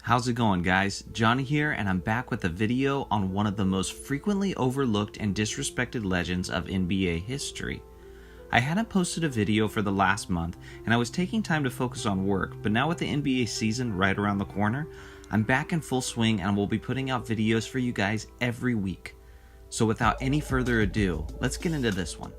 How's it going, guys? Johnny here, and I'm back with a video on one of the most frequently overlooked and disrespected legends of NBA history. I hadn't posted a video for the last month, and I was taking time to focus on work, but now with the NBA season right around the corner, I'm back in full swing and will be putting out videos for you guys every week. So without any further ado, let's get into this one.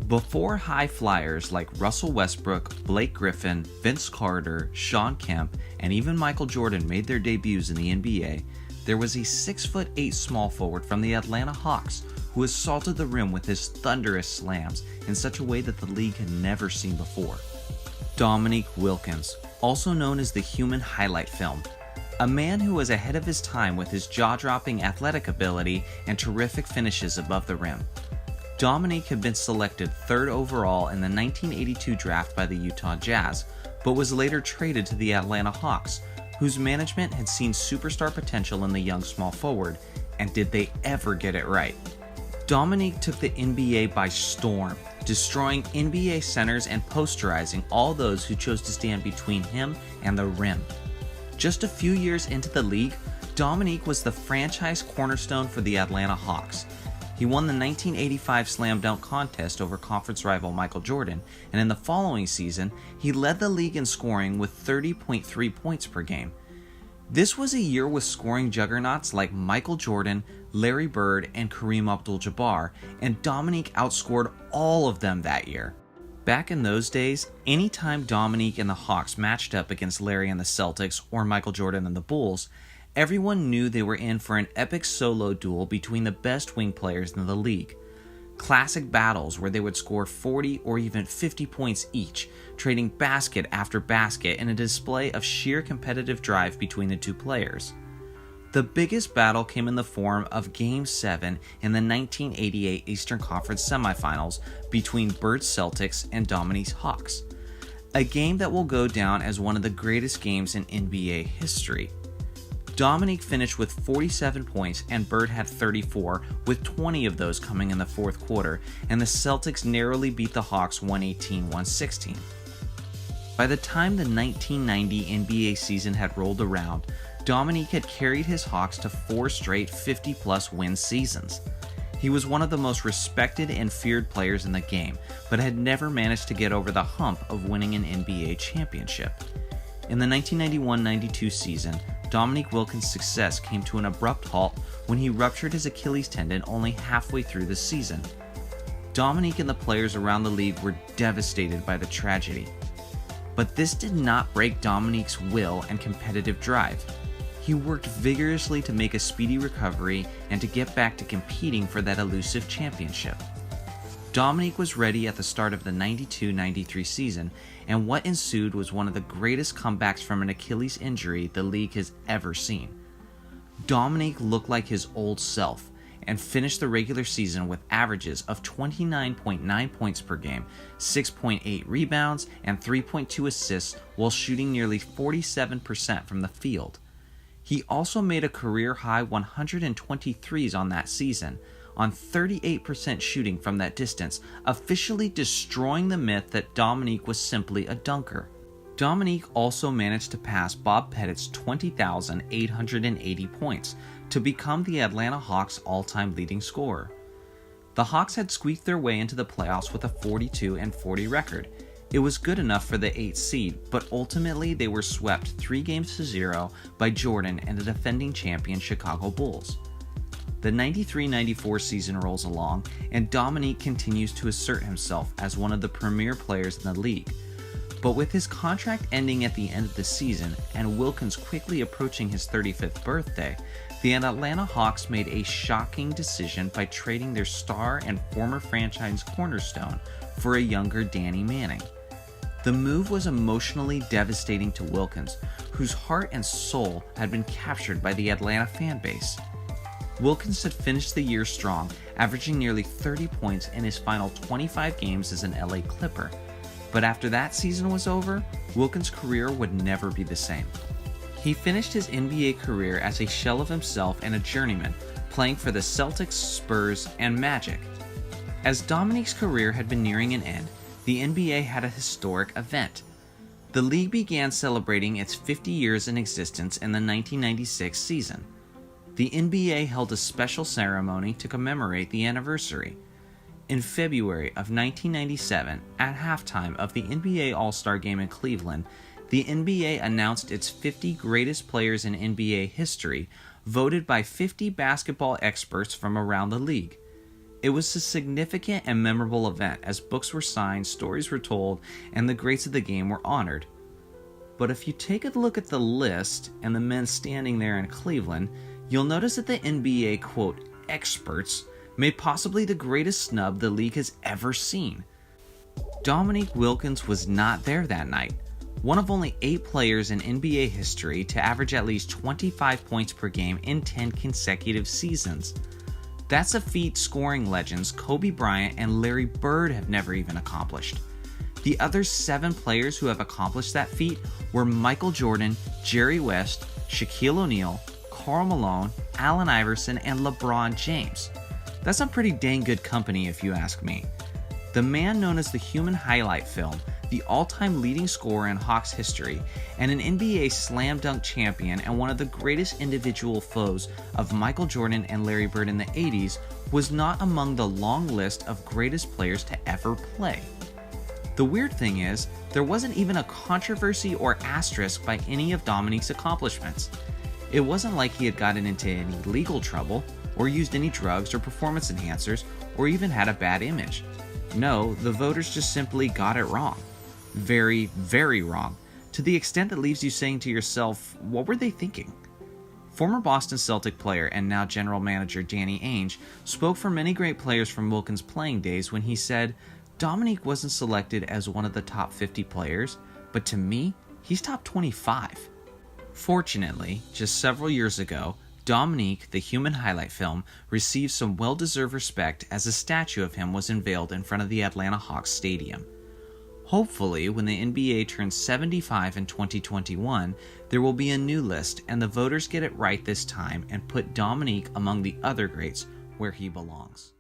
Before high flyers like Russell Westbrook, Blake Griffin, Vince Carter, Shawn Kemp, and even Michael Jordan made their debuts in the NBA, there was a 6'8" small forward from the Atlanta Hawks who assaulted the rim with his thunderous slams in such a way that the league had never seen before. Dominique Wilkins, also known as the human highlight film, a man who was ahead of his time with his jaw-dropping athletic ability and terrific finishes above the rim. Dominique had been selected 3rd overall in the 1982 draft by the Utah Jazz, but was later traded to the Atlanta Hawks, whose management had seen superstar potential in the young small forward, and did they ever get it right? Dominique took the NBA by storm, destroying NBA centers and posterizing all those who chose to stand between him and the rim. Just a few years into the league, Dominique was the franchise cornerstone for the Atlanta Hawks. He won the 1985 slam dunk contest over conference rival Michael Jordan, and in the following season, he led the league in scoring with 30.3 points per game. This was a year with scoring juggernauts like Michael Jordan, Larry Bird, and Kareem Abdul-Jabbar, and Dominique outscored all of them that year. Back in those days, anytime Dominique and the Hawks matched up against Larry and the Celtics or Michael Jordan and the Bulls, everyone knew they were in for an epic solo duel between the best wing players in the league. Classic battles where they would score 40 or even 50 points each, trading basket after basket in a display of sheer competitive drive between the two players. The biggest battle came in the form of Game 7 in the 1988 Eastern Conference semifinals between Bird's Celtics and Dominique's Hawks, a game that will go down as one of the greatest games in NBA history. Dominique finished with 47 points and Bird had 34, with 20 of those coming in the fourth quarter, and the Celtics narrowly beat the Hawks 118-116. By the time the 1990 NBA season had rolled around, Dominique had carried his Hawks to 4 straight 50-plus win seasons. He was one of the most respected and feared players in the game, but had never managed to get over the hump of winning an NBA championship. In the 1991-92 season, Dominique Wilkins' success came to an abrupt halt when he ruptured his Achilles tendon only halfway through the season. Dominique and the players around the league were devastated by the tragedy. But this did not break Dominique's will and competitive drive. He worked vigorously to make a speedy recovery and to get back to competing for that elusive championship. Dominique was ready at the start of the 92-93 season, and what ensued was one of the greatest comebacks from an Achilles injury the league has ever seen. Dominique looked like his old self and finished the regular season with averages of 29.9 points per game, 6.8 rebounds, and 3.2 assists while shooting nearly 47% from the field. He also made a career-high 123s on that season, on 38% shooting from that distance, officially destroying the myth that Dominique was simply a dunker. Dominique also managed to pass Bob Pettit's 20,880 points to become the Atlanta Hawks' all-time leading scorer. The Hawks had squeaked their way into the playoffs with a 42-40 record. It was good enough for the 8th seed, but ultimately they were swept 3-0 by Jordan and the defending champion Chicago Bulls. The 93-94 season rolls along, and Dominique continues to assert himself as one of the premier players in the league. But with his contract ending at the end of the season and Wilkins quickly approaching his 35th birthday, the Atlanta Hawks made a shocking decision by trading their star and former franchise cornerstone for a younger Danny Manning. The move was emotionally devastating to Wilkins, whose heart and soul had been captured by the Atlanta fan base. Wilkins had finished the year strong, averaging nearly 30 points in his final 25 games as an LA Clipper. But after that season was over, Wilkins' career would never be the same. He finished his NBA career as a shell of himself and a journeyman, playing for the Celtics, Spurs, and Magic. As Dominique's career had been nearing an end, the NBA had a historic event. The league began celebrating its 50 years in existence in the 1996 season. The NBA held a special ceremony to commemorate the anniversary. In February of 1997, at halftime of the NBA All-Star Game in Cleveland, the NBA announced its 50 greatest players in NBA history, voted by 50 basketball experts from around the league. It was a significant and memorable event as books were signed, stories were told, and the greats of the game were honored. But if you take a look at the list and the men standing there in Cleveland, you'll notice that the NBA, quote, experts, made possibly the greatest snub the league has ever seen. Dominique Wilkins was not there that night, one of only 8 players in NBA history to average at least 25 points per game in 10 consecutive seasons. That's a feat scoring legends Kobe Bryant and Larry Bird have never even accomplished. The other 7 players who have accomplished that feat were Michael Jordan, Jerry West, Shaquille O'Neal, Karl Malone, Allen Iverson, and LeBron James. That's some pretty dang good company if you ask me. The man known as the human highlight film, the all-time leading scorer in Hawks history, and an NBA slam dunk champion and one of the greatest individual foes of Michael Jordan and Larry Bird in the 80s, was not among the long list of greatest players to ever play. The weird thing is, there wasn't even a controversy or asterisk by any of Dominique's accomplishments. It wasn't like he had gotten into any legal trouble, or used any drugs or performance enhancers, or even had a bad image. No, the voters just simply got it wrong. Very, very wrong, to the extent that leaves you saying to yourself, what were they thinking? Former Boston Celtic player and now general manager Danny Ainge spoke for many great players from Wilkins' playing days when he said, Dominique wasn't selected as one of the top 50 players, but to me, he's top 25. Fortunately, just several years ago, Dominique, the human highlight film, received some well-deserved respect as a statue of him was unveiled in front of the Atlanta Hawks stadium. Hopefully, when the NBA turns 75 in 2021, there will be a new list and the voters get it right this time and put Dominique among the other greats where he belongs.